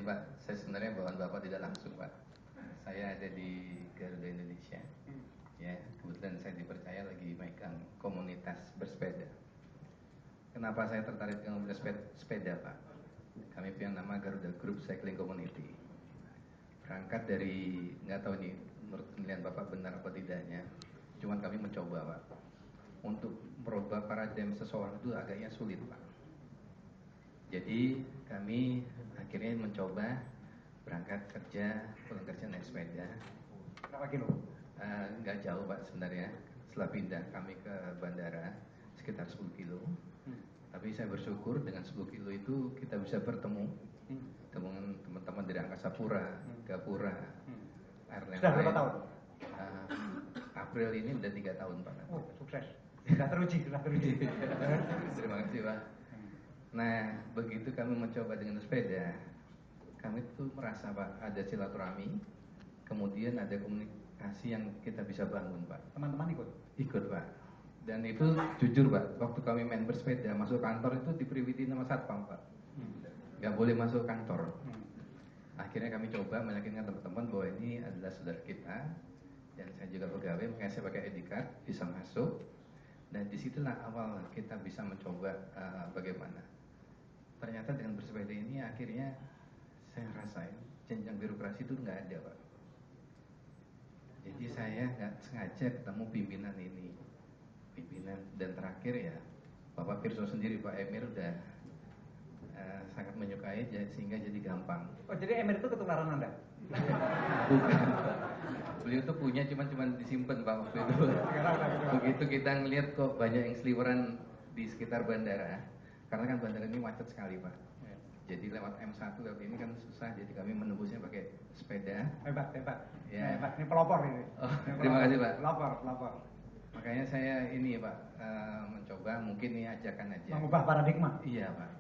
izin Pak, saya sebenarnya bawahan Bapak tidak langsung Pak. Saya ada di Garuda Indonesia. Ya, kebetulan saya dipercaya lagi megang komunitas bersepeda. Kenapa saya tertarik dengan bersepeda Pak? Kami punya nama Garuda Group Cycling Community. Berangkat dari, nggak tahu nih menurut penilaian Bapak benar apa tidaknya, cuman kami mencoba Pak. Untuk merubah paradigma seseorang itu agaknya sulit Pak. Jadi kami akhirnya mencoba berangkat kerja, pulang kerja naik sepeda. Berapa kilo? Nggak jauh Pak sebenarnya. Setelah pindah kami ke bandara sekitar 10 kilo. Tapi saya bersyukur dengan 10 kilo itu kita bisa bertemu dengan teman-teman dari Angkasa Pura, Gapura, airline. Sudah berapa tahun? April ini udah 3 tahun Pak. Oh, sukses. Sudah teruji. Terima kasih Pak. Nah, begitu kami mencoba dengan sepeda, kami tuh merasa Pak ada silaturahmi, kemudian ada komunikasi yang kita bisa bangun Pak. Teman-teman ikut? Ikut Pak. Dan itu jujur Pak, waktu kami main bersepeda masuk kantor itu diperiwiti nama satpam Pak. Gak boleh masuk kantor. Akhirnya kami coba meyakinkan teman-teman bahwa ini adalah saudara kita, dan saya juga pegawai, makanya saya pakai ID card bisa masuk. Dan disitulah awal kita bisa mencoba bagaimana. Ternyata dengan bersepeda ini akhirnya saya rasain jenjang birokrasi itu nggak ada Pak. Jadi saya nggak sengaja ketemu pimpinan ini, dan terakhir ya Bapak Pirso sendiri, Pak Emir udah sangat menyukai sehingga jadi gampang. Oh, jadi Emir itu ketularan Anda? Bukan. Beliau tuh punya cuman disimpan Pak waktu itu. Begitu kita ngelihat kok banyak yang seliweran di sekitar bandara, karena kan bandara ini macet sekali Pak. Jadi lewat M1 lewat ini kan susah, jadi kami menembusnya pakai sepeda. Hebat. Ya. Hebat. Ini pelopor ini. Oh, terima kasih Pak. Pelopor. Makanya saya ini Pak mencoba mungkin ini ajakan aja. Mengubah paradigma. Iya Pak.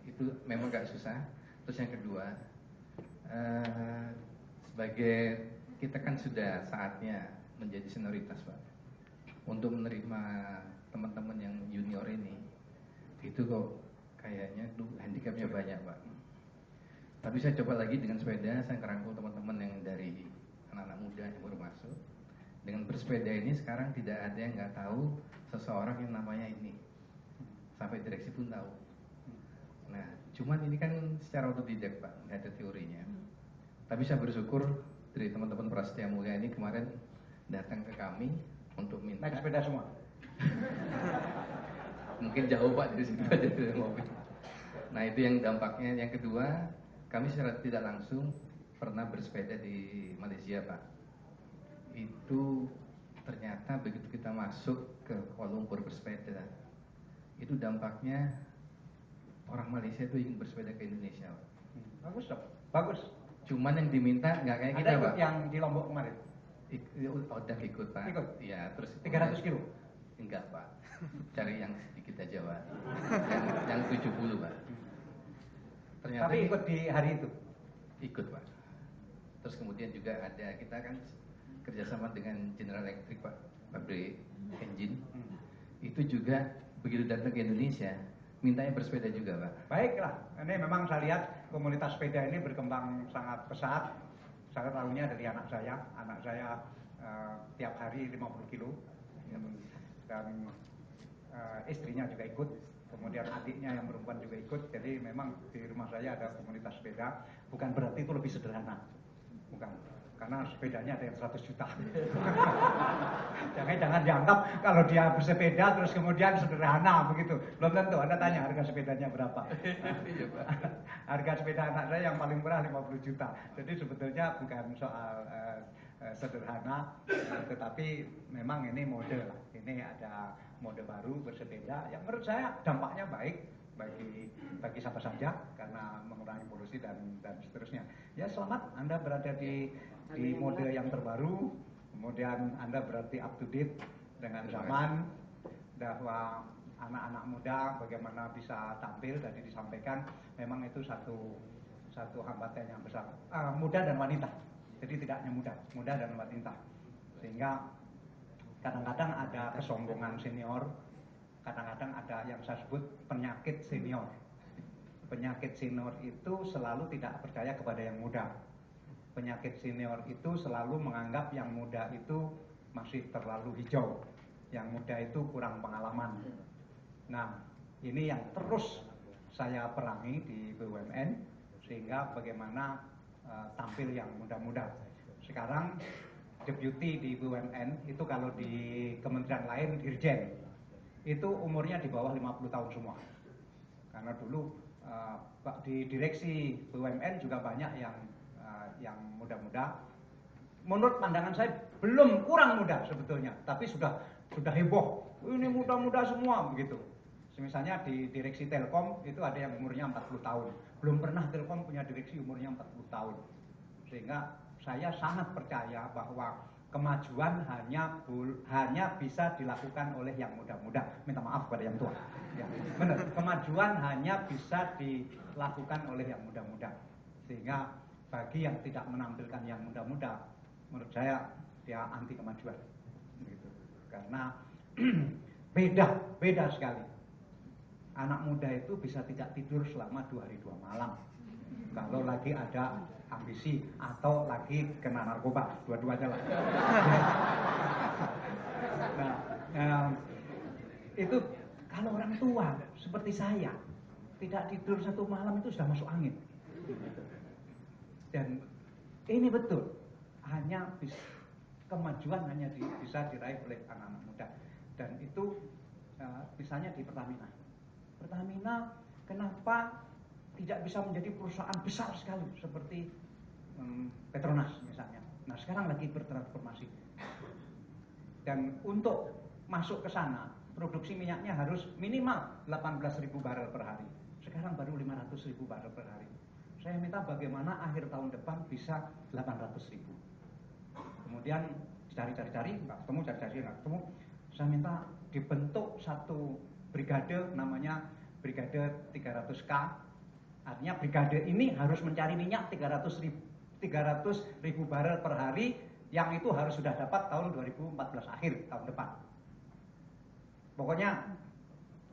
Itu memang gak susah. Terus yang kedua, sebagai kita kan sudah saatnya menjadi senioritas Pak. Untuk menerima teman-teman yang junior ini, itu kok kayaknya handicapnya banyak Pak. Tapi saya coba lagi dengan sepeda, saya ngerangkul teman-teman yang dari anak-anak muda yang baru masuk. Dengan bersepeda ini sekarang tidak ada yang nggak tahu seseorang yang namanya ini. Sampai direksi pun tahu. Nah, cuman ini kan secara otodidak Pak, nggak ada teorinya. Tapi saya bersyukur dari teman-teman Prasetya Mulia ini kemarin datang ke kami untuk minta. Naik sepeda semua? Mungkin jauh Pak dari situ aja dari mobil. Nah itu yang dampaknya. Yang kedua, kami secara tidak langsung pernah bersepeda di Malaysia Pak. Itu ternyata begitu kita masuk ke Kuala Lumpur bersepeda, itu dampaknya orang Malaysia itu ingin bersepeda ke Indonesia Pak. Bagus dong, bagus. Cuman yang diminta nggak kayak kita Pak. Pak. Yang di Lombok kemarin? Udah ikut Pak. Ikut? Ya, terus 300 kilo? Enggak Pak, cari yang sedikit aja Pak. Yang 70 Pak. Ternyata tapi ikut di hari itu? Ikut Pak. Terus kemudian juga ada, kita kan kerjasama dengan General Electric Pak, pabrik engine. Itu juga begitu datang ke Indonesia, mintanya bersepeda juga Pak. Baiklah, ini memang saya lihat komunitas sepeda ini berkembang sangat pesat. Saya tahunya dari anak saya tiap hari 50 kilo. Dan istrinya juga ikut, kemudian adiknya yang perempuan juga ikut. Jadi memang di rumah saya ada komunitas sepeda. Bukan berarti itu lebih sederhana, bukan, karena sepedanya ada yang 100 juta. Jangan dianggap kalau dia bersepeda terus kemudian sederhana begitu. Belum tentu. Anda tanya harga sepedanya berapa. Harga sepeda anak saya yang paling murah 50 juta. Jadi sebetulnya bukan soal sederhana, tetapi memang ini mode lah. Ini ada mode baru bersepeda yang menurut saya dampaknya baik bagi siapa saja karena mengurangi polusi dan seterusnya. Ya selamat Anda berada di mode yang terbaru, kemudian Anda berarti up to date dengan zaman, bahwa anak-anak muda bagaimana bisa tampil tadi disampaikan, memang itu satu hambatan yang besar. Muda dan wanita. Jadi tidak hanya muda dan wanita. Sehingga kadang-kadang ada kesombongan senior, kadang-kadang ada yang saya sebut penyakit senior. Penyakit senior itu selalu tidak percaya kepada yang muda. Penyakit senior itu selalu menganggap yang muda itu masih terlalu hijau, yang muda itu kurang pengalaman. Nah, ini yang terus saya perangi di BUMN, sehingga bagaimana tampil yang muda-muda. Sekarang deputi di BUMN itu kalau di kementerian lain dirjen, itu umurnya di bawah 50 tahun semua. Karena dulu di direksi BUMN juga banyak yang muda-muda. Menurut pandangan saya belum, kurang muda sebetulnya, tapi sudah heboh. Ini muda-muda semua begitu. Misalnya di direksi Telkom itu ada yang umurnya 40 tahun. Belum pernah Telkom punya direksi umurnya 40 tahun. Sehingga saya sangat percaya bahwa kemajuan hanya bisa dilakukan oleh yang muda-muda. Minta maaf pada yang tua. Ya, benar. Kemajuan hanya bisa dilakukan oleh yang muda-muda. Sehingga bagi yang tidak menampilkan yang muda-muda, menurut saya dia anti kemajuan. Gitu. Karena beda sekali. Anak muda itu bisa tidak tidur selama 2 hari 2 malam. Kalau lagi ada ambisi atau lagi kena narkoba, dua-duanya lah. Itu kalau orang tua seperti saya tidak tidur 1 malam itu sudah masuk angin. Dan ini betul, kemajuan hanya bisa diraih oleh anak-anak muda. Dan itu misalnya di Pertamina. Pertamina kenapa tidak bisa menjadi perusahaan besar sekali seperti Petronas misalnya. Nah, sekarang lagi bertransformasi. Dan untuk masuk ke sana, produksi minyaknya harus minimal 18.000 barel per hari. Sekarang baru 500.000 barel per hari. Saya minta bagaimana akhir tahun depan bisa 800.000. Kemudian cari-cari nggak ketemu, nggak ketemu. Saya minta dibentuk satu brigade namanya Brigade 300K. Artinya brigade ini harus mencari minyak 300.000 barel per hari, yang itu harus sudah dapat tahun 2014 akhir, tahun depan. Pokoknya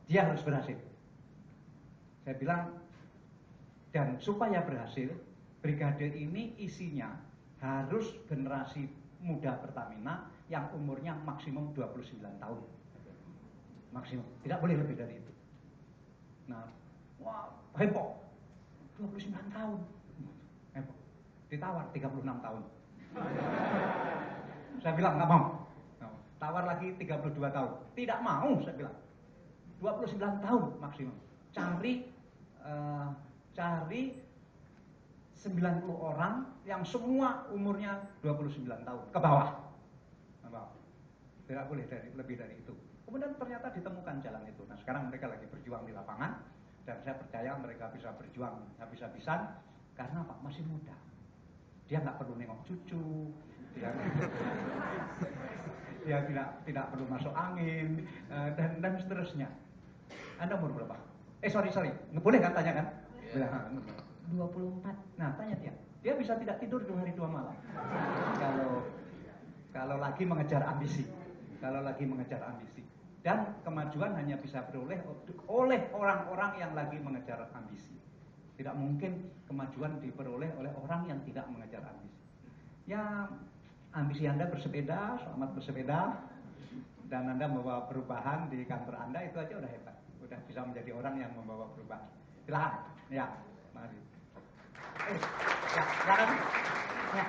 dia harus berhasil. Saya bilang, dan supaya berhasil, brigade ini isinya harus generasi muda Pertamina yang umurnya maksimum 29 tahun. Maksimum, tidak boleh lebih dari itu. Nah, wah, heboh. 29 tahun. Heboh. Ditawar 36 tahun. Saya bilang nggak mau. Tawar lagi 32 tahun. Tidak mau, saya bilang. 29 tahun maksimum. Cari 90 orang yang semua umurnya 29 tahun ke bawah. Tidak boleh lebih dari itu. Kemudian ternyata ditemukan jalan itu. Nah, sekarang mereka lagi berjuang di lapangan, dan saya percaya mereka bisa berjuang habis-habisan karena Pak masih muda. Dia nggak perlu nengok cucu, dia tidak perlu masuk angin, dan seterusnya. Anda umur berapa? Sorry, boleh kan tanya kan? 24. Nah, tanya dia. Dia bisa tidak tidur 2 hari 2 malam. Kalau lagi mengejar ambisi. Dan kemajuan hanya bisa beroleh oleh orang-orang yang lagi mengejar ambisi. Tidak mungkin kemajuan diperoleh oleh orang yang tidak mengejar ambisi. Ya, ambisi Anda bersepeda, selamat bersepeda, dan Anda membawa perubahan di kantor Anda, itu aja udah hebat. Udah bisa menjadi orang yang membawa perubahan. Silakan. Ya, mari. Ya,